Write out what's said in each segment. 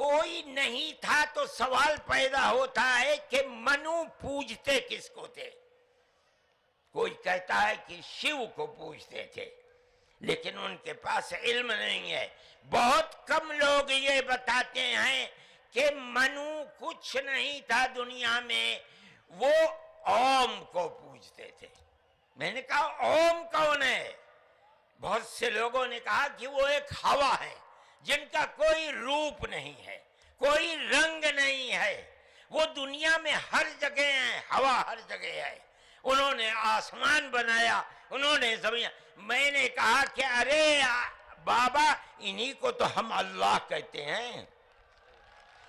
کوئی نہیں تھا تو سوال پیدا ہوتا ہے کہ منو پوجتے کس کو تھے؟ کوئی کہتا ہے کہ شیو کو پوجتے تھے، لیکن ان کے پاس علم نہیں ہے۔ بہت کم لوگ یہ بتاتے ہیں کہ منو کچھ نہیں تھا دنیا میں، وہ اوم کو پوجتے تھے۔ میں نے کہا اوم کون ہے؟ بہت سے لوگوں نے کہا کہ وہ ایک ہوا ہے جن کا کوئی روپ نہیں ہے، کوئی رنگ نہیں ہے، وہ دنیا میں ہر جگہ ہے، ہوا ہر جگہ ہے۔ انہوں نے آسمان بنایا، انہوں نے زمین۔ میں نے کہا کہ ارے بابا، انہی کو تو ہم اللہ کہتے ہیں،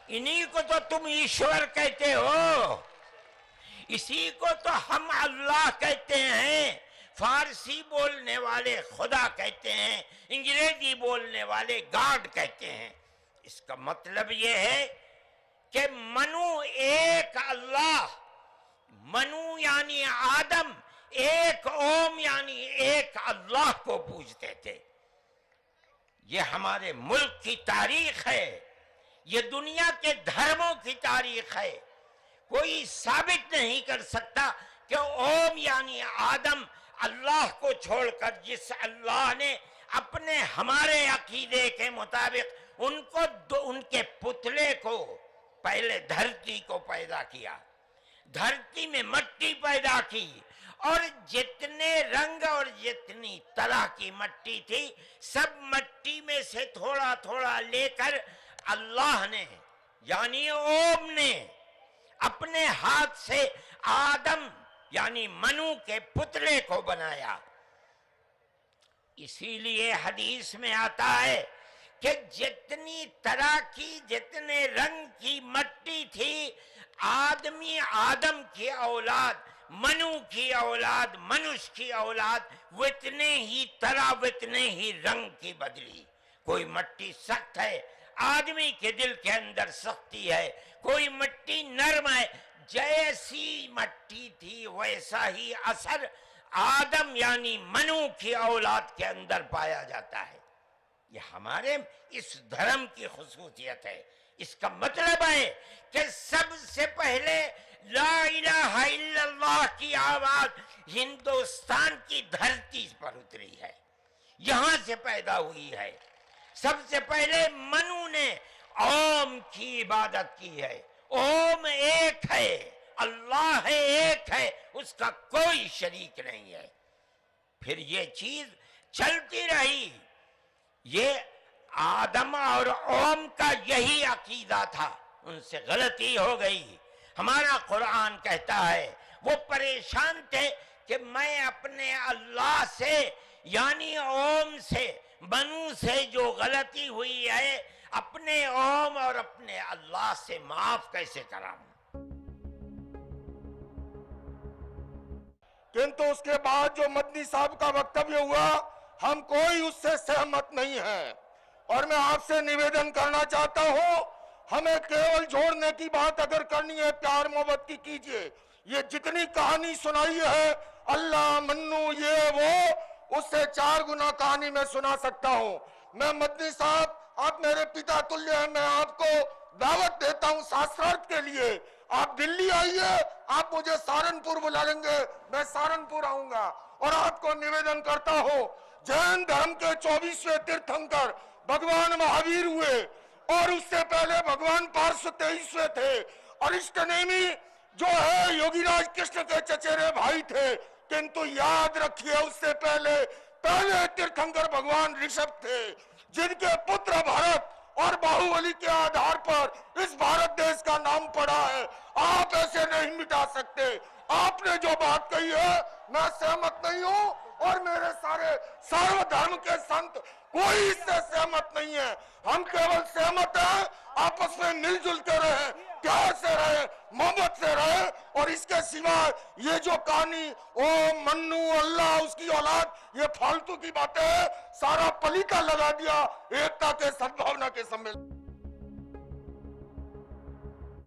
انہی کو تو تم ایشور کہتے ہو، اسی کو تو ہم اللہ کہتے ہیں۔ فارسی بولنے والے خدا کہتے ہیں، انگریزی بولنے والے گاڈ کہتے ہیں۔ اس کا مطلب یہ ہے کہ منو ایک اللہ، منو یعنی آدم، ایک اوم یعنی ایک اللہ کو پوجتے تھے۔ یہ ہمارے ملک کی تاریخ ہے، یہ دنیا کے دھرموں کی تاریخ ہے۔ کوئی ثابت نہیں کر سکتا کہ اوم یعنی آدم اللہ کو چھوڑ کر، جس اللہ نے اپنے ہمارے عقیدے کے مطابق ان کے پتلے کو، پہلے دھرتی کو پیدا کیا، دھرتی میں مٹی پیدا کی، اور جتنے رنگ اور جتنی طرح کی مٹی تھی، سب مٹی میں سے تھوڑا تھوڑا لے کر اللہ نے یعنی اوم نے اپنے ہاتھ سے آدم یعنی منو کے پتلے کو بنایا۔ اسی لیے حدیث میں آتا ہے کہ جتنی طرح کی، جتنے رنگ کی مٹی تھی، آدم کی اولاد، منو کی اولاد، منش کی اولاد، وتنے ہی طرح، وتنے ہی رنگ کی بدلی۔ کوئی مٹی سخت ہے، آدمی کے دل کے اندر سختی ہے، کوئی مٹی نرم ہے۔ جیسی مٹی تھی ویسا ہی اثر آدم یعنی منو کی اولاد کے اندر پایا جاتا ہے۔ یہ ہمارے اس دھرم کی خصوصیت ہے۔ اس کا مطلب ہے کہ سب سے پہلے لا الہ الا اللہ کی آواز ہندوستان کی دھرتی پر اتری ہے، یہاں سے پیدا ہوئی ہے۔ سب سے پہلے منو نے اوم کی عبادت کی ہے۔ اوم ایک ہے، اللہ ہے، ایک ہے، اس کا کوئی شریک نہیں ہے۔ پھر یہ چیز چلتی رہی۔ یہ آدم اور اوم کا یہی عقیدہ تھا، ان سے غلطی ہو گئی۔ ہمارا قرآن کہتا ہے وہ پریشان تھے کہ میں اپنے اللہ سے یعنی اوم سے، منو سے جو غلطی ہوئی ہے، اپنے اوم اور اپنے اللہ سے معاف کیسے کراؤں؟ کنتو اس کے بعد جو مدنی صاحب کا وکتویہ ہوا، ہم کوئی اس سے سہمت نہیں ہیں، اور میں آپ سے نویدن کرنا چاہتا ہوں، ہمیں کیول جوڑنے کی بات اگر کرنی ہے، پیار محبت کی کیجئے۔ یہ جتنی کہانی سنائی ہے، اللہ، منو، یہ وہ، اس سے 4 گنا کہانی میں سنا سکتا ہوں۔ میں مدنی صاحب، آپ میرے پتا تلیہ ہیں، میں آپ کو دعوت دیتا ہوں ساسرارتھ کے لیے۔ آپ دلی آئیے، آپ مجھے سہارنپور بلا لیں گے، میں سہارنپور آؤں گا، اور آپ کو نویدن کرتا ہوں، جین دھرم کے 24ویں تیرتھنکر بھگوان مہاویر ہوئے، اور اس سے پہلے بھگوان پارس 23ویں تھے، اور اشٹنیمی جو ہے یوگی راج کرشن کے چچیرے بھائی تھے، کنتو یاد رکھیے اس سے پہلے تیرتھنکر بھگوان رشبھ تھے، جن کے پتر بھرت اور باہوبلی کے آدھار پر اس بھارت دیش کا نام پڑا ہے۔ آپ ایسے نہیں مٹا سکتے۔ آپ نے جو بات کہی ہے میں سہمت نہیں ہوں، اور میرے سارے سارو دھرم کے سنت کوئی اس سے سہمت نہیں ہے۔ ہم کیول سہمت ہیں، آپس میں مل جل کے رہیں، پیار سے رہیں، محبت سے رہیں، اور اس کے سوائے یہ جو کہانی او منو، اللہ، اس کی اولاد، یہ فالتو کی باتیں ہیں، سارا پلیتا لگا دیا ایکتا کے سدبھاونا کے سمیل۔